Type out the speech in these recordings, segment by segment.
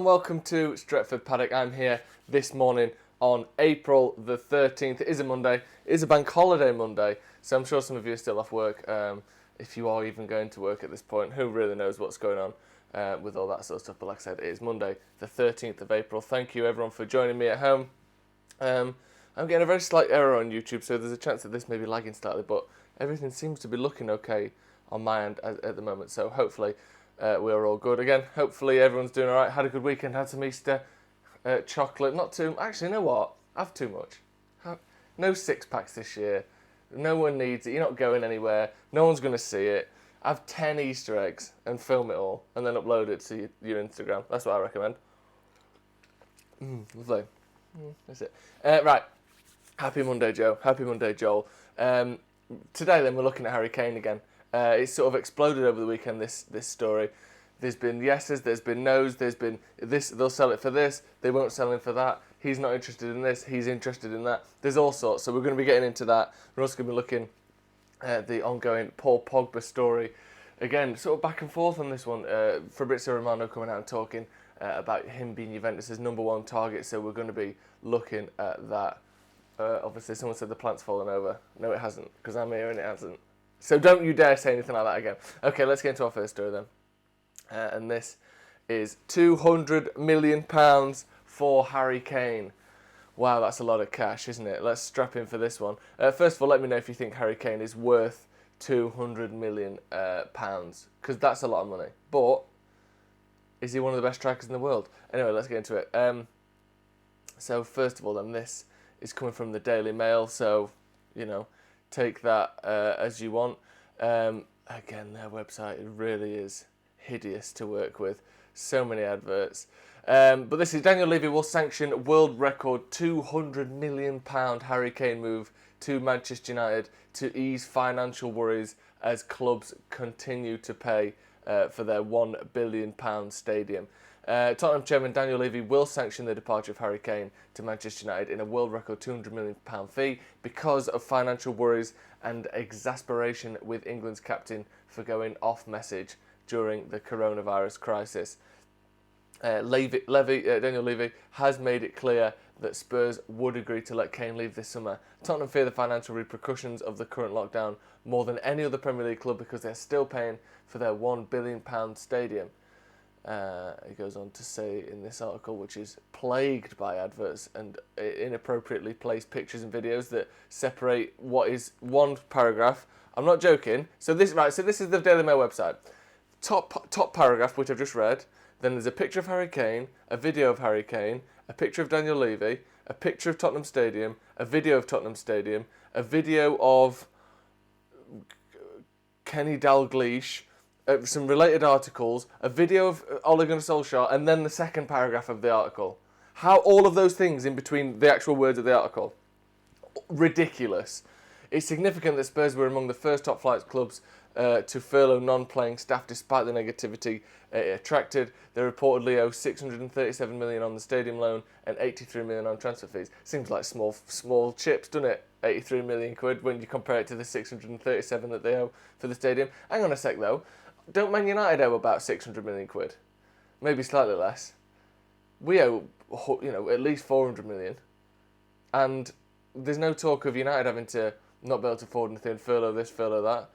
welcome to Stretford Paddock. I'm here this morning on April the 13th. It is a Monday. It is a bank holiday Monday, so I'm sure some of you are still off work. If you are even going to work at this point, who really knows what's going on with all that sort of stuff. But like I said, it is Monday the 13th of April. Thank you everyone for joining me at home. I'm getting a very slight error on YouTube, so there's a chance that this may be lagging slightly, but everything seems to be looking okay on my end at the moment, so hopefully we're all good. Again, hopefully everyone's doing alright, had a good weekend, had some Easter chocolate, not too, actually, you know what, I've too much. No six packs this year, no one needs it, you're not going anywhere, no one's going to see it. Have 10 Easter eggs and film it all, and then upload it to your Instagram. That's what I recommend. Lovely. That's it. Right. Happy Monday, Joe. Happy Monday, Joel. Today, then, we're looking at Harry Kane again. It's sort of exploded over the weekend, this story. There's been yeses, there's been nos, there's been this, they'll sell it for this, they won't sell him for that, he's not interested in this, he's interested in that. There's all sorts, so we're going to be getting into that. We're also going to be looking at the ongoing Paul Pogba story. Again, sort of back and forth on this one. Fabrizio Romano coming out and talking about him being Juventus' number one target, so we're going to be looking at that. Obviously, someone said the plant's fallen over. No, it hasn't, because I'm here and it hasn't. So don't you dare say anything like that again. Okay, let's get into our first story then. And this is £200 million for Harry Kane. Wow, that's a lot of cash, isn't it? Let's strap in for this one. First of all, let me know if you think Harry Kane is worth £200 million, because that's a lot of money. But is he one of the best strikers in the world? Anyway, let's get into it. So first of all, then, this is coming from the Daily Mail, so, you know, take that as you want. Again, their website, it really is hideous to work with. So many adverts. But this is Daniel Levy will sanction world record £200 million Harry Kane move to Manchester United to ease financial worries as clubs continue to pay for their £1 billion stadium. Tottenham chairman Daniel Levy will sanction the departure of Harry Kane to Manchester United in a world record £200 million fee because of financial worries and exasperation with England's captain for going off message during the coronavirus crisis. Daniel Levy has made it clear that Spurs would agree to let Kane leave this summer. Tottenham fear the financial repercussions of the current lockdown more than any other Premier League club because they're still paying for their £1 billion stadium. He goes on to say in this article, which is plagued by adverts and inappropriately placed pictures and videos that separate what is one paragraph. I'm not joking. So this is the Daily Mail website. Top paragraph, which I've just read. Then there's a picture of Harry Kane, a video of Harry Kane, a picture of Daniel Levy, a picture of Tottenham Stadium, a video of Tottenham Stadium, a video of Kenny Dalglish, some related articles, a video of Ole Gunnar Solskjaer, and then the second paragraph of the article. How all of those things in between the actual words of the article? Ridiculous. It's significant that Spurs were among the first top-flight clubs to furlough non-playing staff despite the negativity it attracted. They reportedly owe £637 million on the stadium loan and £83 million on transfer fees. Seems like small chips, doesn't it? £83 million when you compare it to the £637 that they owe for the stadium. Hang on a sec though. Don't Man United owe about £600 million? Maybe slightly less. We owe, at least £400 million. And there's no talk of United having to not be able to afford anything, furlough this, furlough that.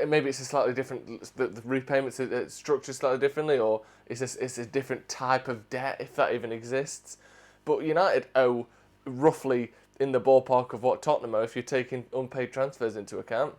Maybe it's a slightly different, the repayments structured slightly differently, or it's a different type of debt, if that even exists. But United owe roughly in the ballpark of what Tottenham owe if you're taking unpaid transfers into account.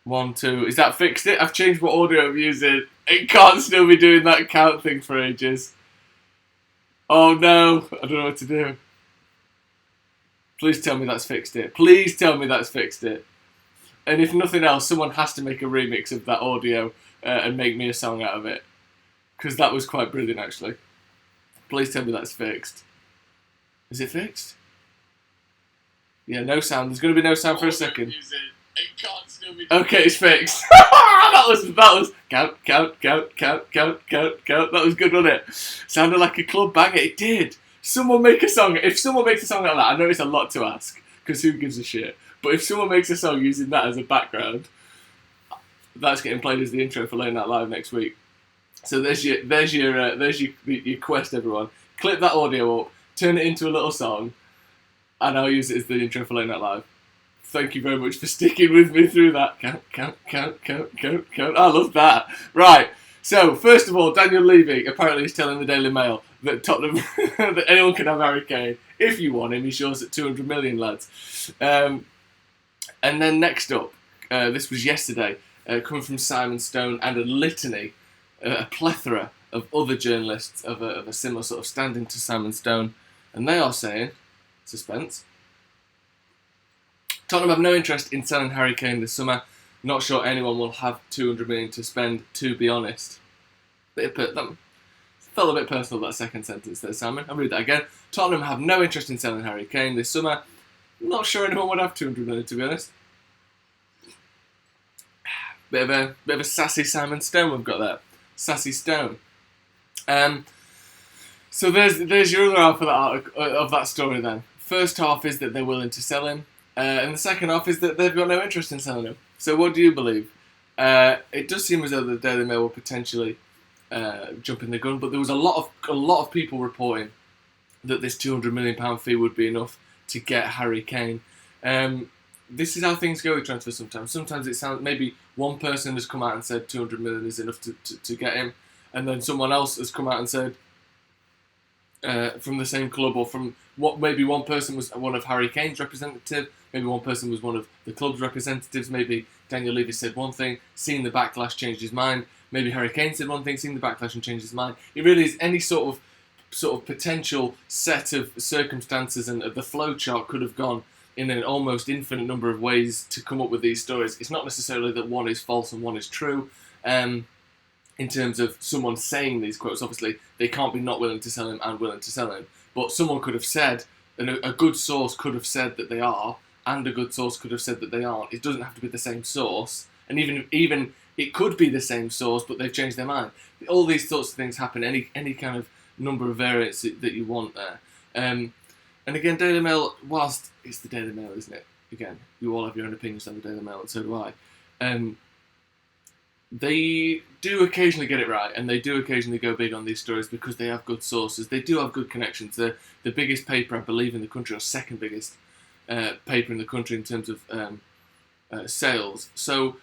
1, 2. Is that fixed it? I've changed what audio I'm using. It can't still be doing that count thing for ages. Oh no, I don't know what to do. Please tell me that's fixed it. Please tell me that's fixed it. And if nothing else, someone has to make a remix of that audio and make me a song out of it. Because that was quite brilliant, actually. Please tell me that's fixed. Is it fixed? Yeah, no sound. There's going to be no sound for a second. Okay, it's fixed. that was count. That was good, wasn't it? Sounded like a club banger. It did. Someone make a song. If someone makes a song like that, I know it's a lot to ask because who gives a shit. But if someone makes a song using that as a background, that's getting played as the intro for Late Night Live next week. So there's your quest, everyone. Clip that audio up, turn it into a little song, and I'll use it as the intro for Late Night Live. Thank you very much for sticking with me through that. Count. I love that. Right. So, first of all, Daniel Levy apparently is telling the Daily Mail that Tottenham, that anyone can have Harry Kane. If you want him, he's yours at 200 million, lads. And then next up, this was yesterday, coming from Simon Stone and a litany, a plethora of other journalists of a similar sort of standing to Simon Stone. And they are saying, suspense, Tottenham have no interest in selling Harry Kane this summer. Not sure anyone will have 200 million to spend, to be honest. That felt a bit personal, that second sentence there, Simon. I'll read that again. Tottenham have no interest in selling Harry Kane this summer. Not sure anyone would have 200 million, to be honest. Bit of a sassy Simon Stone we've got there. Sassy Stone. So there's your other half of that article, of that story then. First half is that they're willing to sell him. And the second half is that they've got no interest in selling him. So what do you believe? It does seem as though the Daily Mail will potentially jumping the gun, but there was a lot of people reporting that this £200 million fee would be enough to get Harry Kane. This is how things go with transfers sometimes. Sometimes it sounds, maybe one person has come out and said 200 million is enough to get him, and then someone else has come out and said from the same club, or from what, maybe one person was one of Harry Kane's representative, maybe one person was one of the club's representatives, maybe Daniel Levy said one thing, seen the backlash, changed his mind, maybe Harry Kane said one thing, seen the backlash and changed his mind. It really is any sort of potential set of circumstances, and the flow chart could have gone in an almost infinite number of ways to come up with these stories. It's not necessarily that one is false and one is true. In terms of someone saying these quotes, obviously they can't be not willing to sell him and willing to sell him. But someone could have said, and a good source could have said that they are, and a good source could have said that they aren't. It doesn't have to be the same source, and even it could be the same source, but they've changed their mind. All these sorts of things happen. Any kind of number of variants that you want there. And again, Daily Mail, whilst it's the Daily Mail, isn't it? Again, you all have your own opinions on the Daily Mail, and so do I. They do occasionally get it right, and they do occasionally go big on these stories because they have good sources. They do have good connections. They're the biggest paper, I believe, in the country, or second biggest paper in the country in terms of sales. So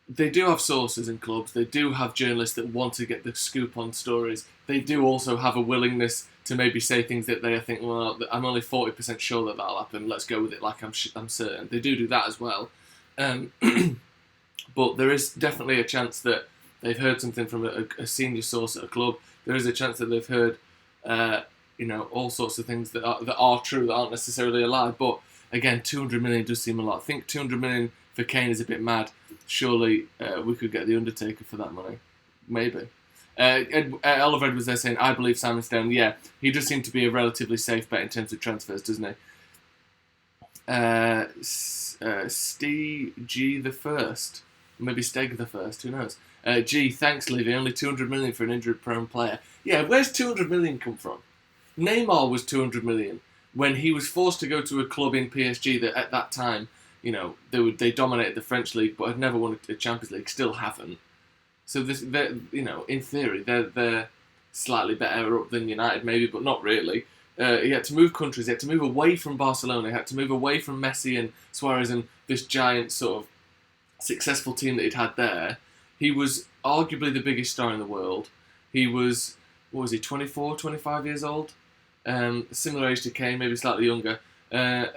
they do have sources in clubs. They do have journalists that want to get the scoop on stories. They do also have a willingness to maybe say things that they think, well, I'm only 40% sure that that'll happen. Let's go with it like I'm certain. They do that as well. But there is definitely a chance that they've heard something from a senior source at a club. There is a chance that they've heard, all sorts of things that are true, that aren't necessarily a lie. But again, 200 million does seem a lot. I think 200 million for Kane is a bit mad. Surely we could get the Undertaker for that money. Maybe. Oliver Ed was there saying, I believe Simon's down. Yeah, he does seem to be a relatively safe bet in terms of transfers, doesn't he? Steve G the First. Maybe Steg the First, who knows? G, thanks, Levy. Only 200 million for an injury-prone player. Yeah, where's 200 million come from? Neymar was 200 million when he was forced to go to a club in PSG that at that time, they dominated the French league but had never won a Champions League, still haven't. So in theory, they're slightly better up than United, maybe, but not really. He had to move countries. He had to move away from Barcelona. He had to move away from Messi and Suarez and this giant sort of successful team that he'd had there. He was arguably the biggest star in the world. He was, 24, 25 years old? Similar age to Kane, maybe slightly younger. I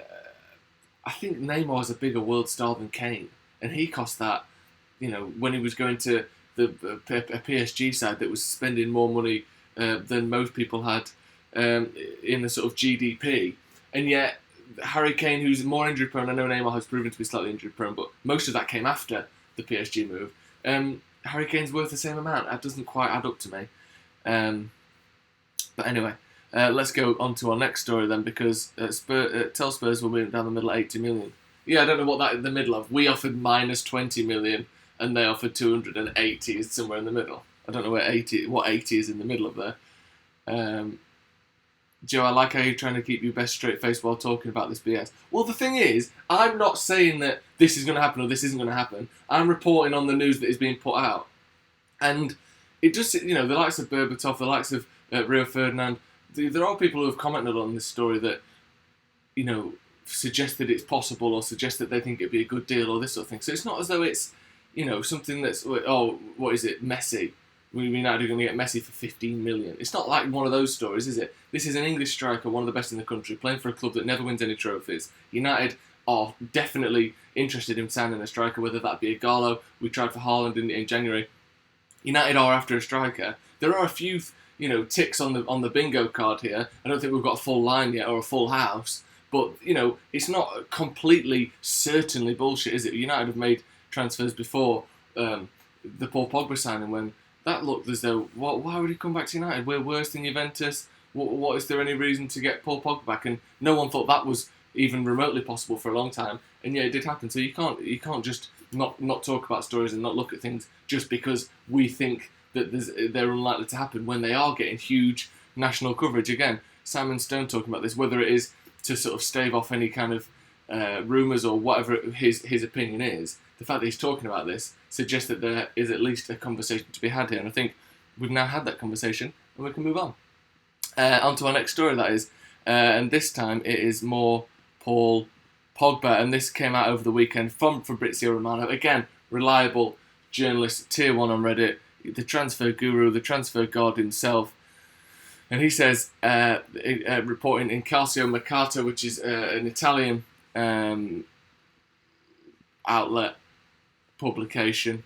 think Neymar is a bigger world star than Kane. And he cost that, when he was going to a PSG side that was spending more money than most people had in the sort of GDP. And yet, Harry Kane, who's more injury prone, I know Neymar has proven to be slightly injury prone, but most of that came after the PSG move. Harry Kane's worth the same amount. That doesn't quite add up to me. But anyway, let's go on to our next story then, because tell Spurs we're moving down the middle at 80 million. Yeah, I don't know what that in the middle of. We offered minus 20 million and they offered 280 is somewhere in the middle. I don't know what 80 is in the middle of there. Joe, I like how you're trying to keep your best straight face while talking about this BS. Well, the thing is, I'm not saying that this is going to happen or this isn't going to happen. I'm reporting on the news that is being put out. And it just, the likes of Berbatov, the likes of Rio Ferdinand, there are people who have commented on this story that, suggest that it's possible or suggest that they think it'd be a good deal or this sort of thing. So it's not as though it's, something that's, what is it, Messi. We're now going to get Messi for 15 million. It's not like one of those stories, is it? This is an English striker, one of the best in the country, playing for a club that never wins any trophies. United are definitely interested in signing a striker, whether that be a Gallo. We tried for Haaland in January. United are after a striker. There are a few, ticks on the bingo card here. I don't think we've got a full line yet or a full house. But, it's not completely, certainly bullshit, is it? United have made transfers before the Paul Pogba signing when that looked as though, why would he come back to United? We're worse than Juventus. What is there any reason to get Paul Pogba back? And no one thought that was even remotely possible for a long time. And yeah, it did happen. So you can't just not talk about stories and not look at things just because we think that they're unlikely to happen when they are getting huge national coverage. Again, Simon Stone talking about this, whether it is to sort of stave off any kind of rumours or whatever his opinion is. The fact that he's talking about this suggests that there is at least a conversation to be had here. And I think we've now had that conversation and we can move on. On to our next story, that is. And this time it is more Paul Pogba. And this came out over the weekend from Fabrizio Romano. Again, reliable journalist, tier 1 on Reddit, the transfer guru, the transfer god himself. And he says, reporting in Calcio Mercato, which is an Italian outlet, publication,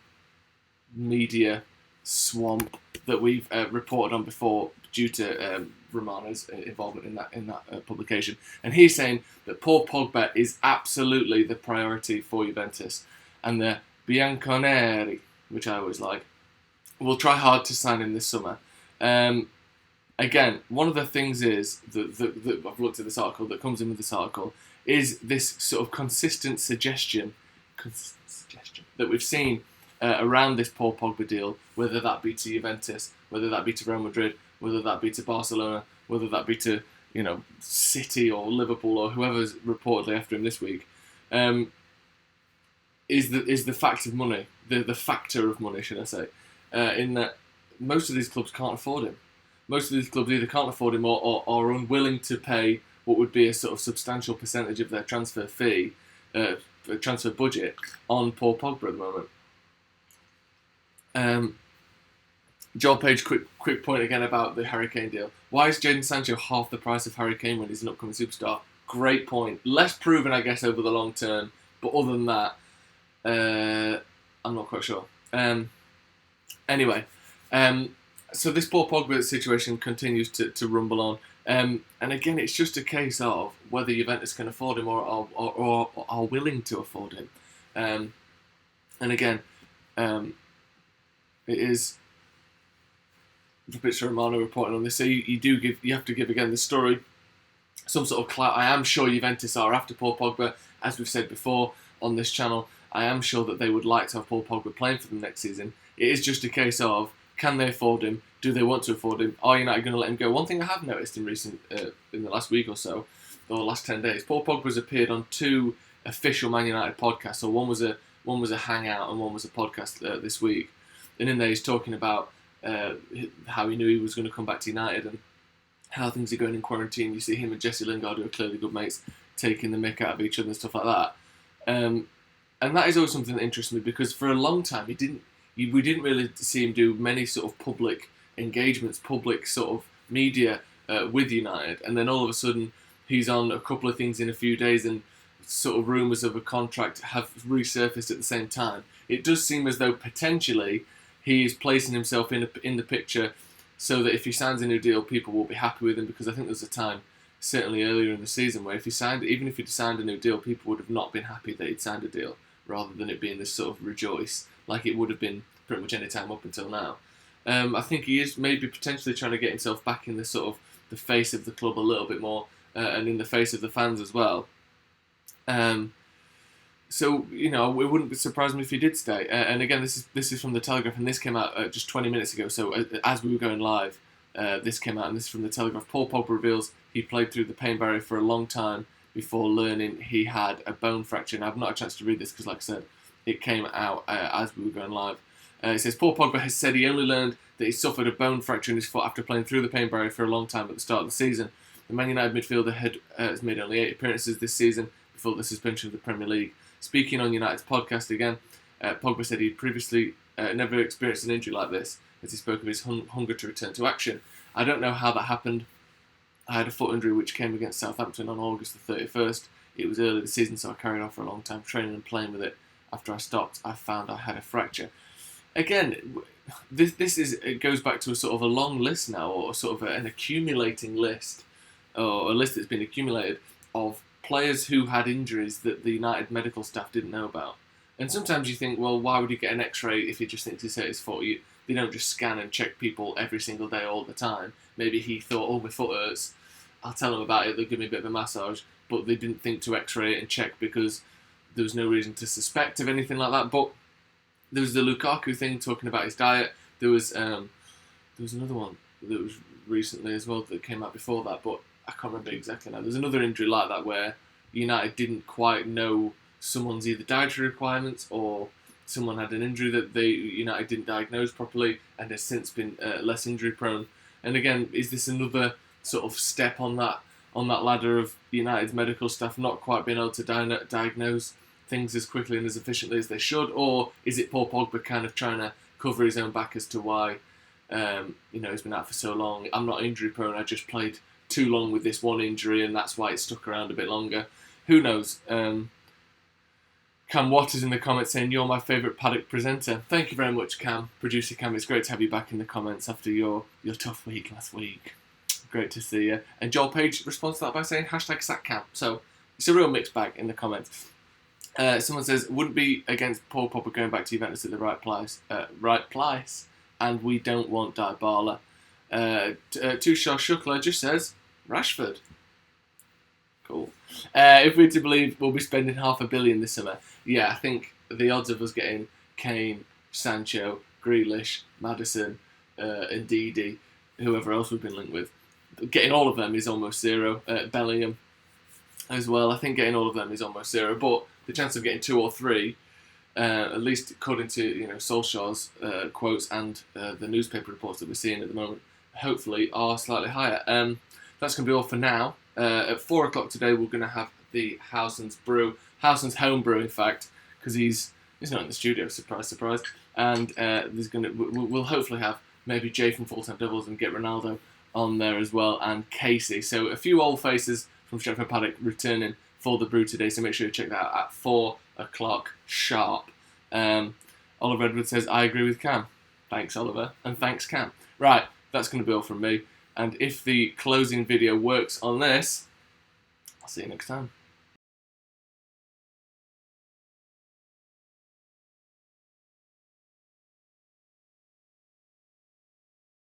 media swamp that we've reported on before due to Romano's involvement in that publication. And he's saying that Paul Pogba is absolutely the priority for Juventus. And the Bianconeri, which I always like, will try hard to sign him this summer. Again, one of the things is, that I've looked at this article, that comes in with this article, is this sort of consistent suggestion that we've seen around this Paul Pogba deal, whether that be to Juventus, whether that be to Real Madrid, whether that be to Barcelona, whether that be to City or Liverpool or whoever's reportedly after him this week, is the fact of money, the factor of money, should I say, in that most of these clubs can't afford him. Most of these clubs either can't afford him or are unwilling to pay what would be a sort of substantial percentage of their transfer fee, transfer budget on Paul Pogba at the moment. Joel Page, quick point again about the Harry Kane deal. Why is Jadon Sancho half the price of Harry Kane when he's an upcoming superstar? Great point. Less proven, I guess, over the long term. But other than that, I'm not quite sure. Anyway, so this Paul Pogba situation continues to rumble on. And again, it's just a case of whether Juventus can afford him or are willing to afford him. And again, it is Fabrizio Romano reporting on this. So you have to give again the story some sort of clout. I am sure Juventus are after Paul Pogba, as we've said before on this channel. I am sure that they would like to have Paul Pogba playing for them next season. It is just a case of, can they afford him? Do they want to afford him? Are United going to let him go? One thing I have noticed in the last week or so, or the last 10 days, Paul Pogba's appeared on 2 official Man United podcasts. So one was a hangout and one was a podcast this week. And in there he's talking about how he knew he was going to come back to United and how things are going in quarantine. You see him and Jesse Lingard, who are clearly good mates, taking the mick out of each other and stuff like that. And that is always something that interests me, because for a long time we didn't really see him do many sort of public engagements, public sort of media with United, and then all of a sudden he's on a couple of things in a few days, and sort of rumours of a contract have resurfaced at the same time. It does seem as though potentially he is placing himself in the picture so that if he signs a new deal, people will be happy with him, because I think there's a time, certainly earlier in the season, where even if he'd signed a new deal, people would have not been happy that he'd signed a deal, rather than it being this sort of rejoice, like it would have been pretty much any time up until now. I think he is maybe potentially trying to get himself back in the sort of the face of the club a little bit more, and in the face of the fans as well. So, you know, it wouldn't surprise me if he did stay. And again, this is from the Telegraph, and this came out just 20 minutes ago. So as we were going live, this came out, and this is from the Telegraph. Paul Pogba reveals he played through the pain barrier for a long time before learning he had a bone fracture. And I've not had a chance to read this because, like I said, it came out as we were going live. It says, Paul Pogba has said he only learned that he suffered a bone fracture in his foot after playing through the pain barrier for a long time at the start of the season. The Man United midfielder has made only 8 appearances this season before the suspension of the Premier League. Speaking on United's podcast again, Pogba said he'd previously never experienced an injury like this, as he spoke of his hunger to return to action. I don't know how that happened. I had a foot injury which came against Southampton on August the 31st. It was early this season, so I carried on for a long time training and playing with it. After I stopped, I found I had a fracture. Again, it goes back to a sort of a long list now, or sort of an accumulating list, or a list that's been accumulated of players who had injuries that the United medical staff didn't know about. And sometimes you think, well, why would you get an X-ray if he just thinks he's hurt his foot? They don't just scan and check people every single day all the time. Maybe he thought, oh, my foot hurts, I'll tell them about it, they'll give me a bit of a massage, but they didn't think to X-ray it and check because there was no reason to suspect of anything like that. But there was the Lukaku thing, talking about his diet. There was another one that was recently as well that came out before that, but I can't remember exactly now. There's another injury like that where United didn't quite know someone's either dietary requirements or someone had an injury that United didn't diagnose properly and has since been less injury prone. And again, is this another sort of step on that ladder of United's medical staff not quite being able to diagnose things as quickly and as efficiently as they should, or is it Paul Pogba kind of trying to cover his own back as to why he's been out for so long? I'm not injury prone, I just played too long with this one injury and that's why it stuck around a bit longer. Who knows? Cam Watt is in the comments saying, you're my favourite Paddock presenter. Thank you very much, Cam. Producer Cam, it's great to have you back in the comments after your tough week last week. Great to see you. And Joel Page responds to that by saying #SackCam. So it's a real mixed bag in the comments. Someone says, wouldn't be against Paul Pogba going back to Juventus at the right price, and we don't want Dybala. Tushar Shukla just says, Rashford. Cool. If we're to believe we'll be spending $500 million this summer, yeah, I think the odds of us getting Kane, Sancho, Grealish, Maddison, and Didi, whoever else we've been linked with, getting all of them is almost zero. Bellingham as well, I think getting all of them is almost zero, but the chance of getting 2 or 3, at least according to Solskjaer's quotes and the newspaper reports that we're seeing at the moment, hopefully are slightly higher. That's going to be all for now. At 4 o'clock today, we're going to have the Howson's Howson's home brew, in fact, because he's not in the studio. Surprise, surprise. And we'll hopefully have maybe Jay from Full Time Doubles and get Ronaldo on there as well, and Casey. So a few old faces from Stretford Paddock returning for the brew today, so make sure you check that out at 4 o'clock sharp. Oliver Edwards says, I agree with Cam. Thanks, Oliver, and thanks, Cam. Right, that's going to be all from me, and if the closing video works on this, I'll see you next time.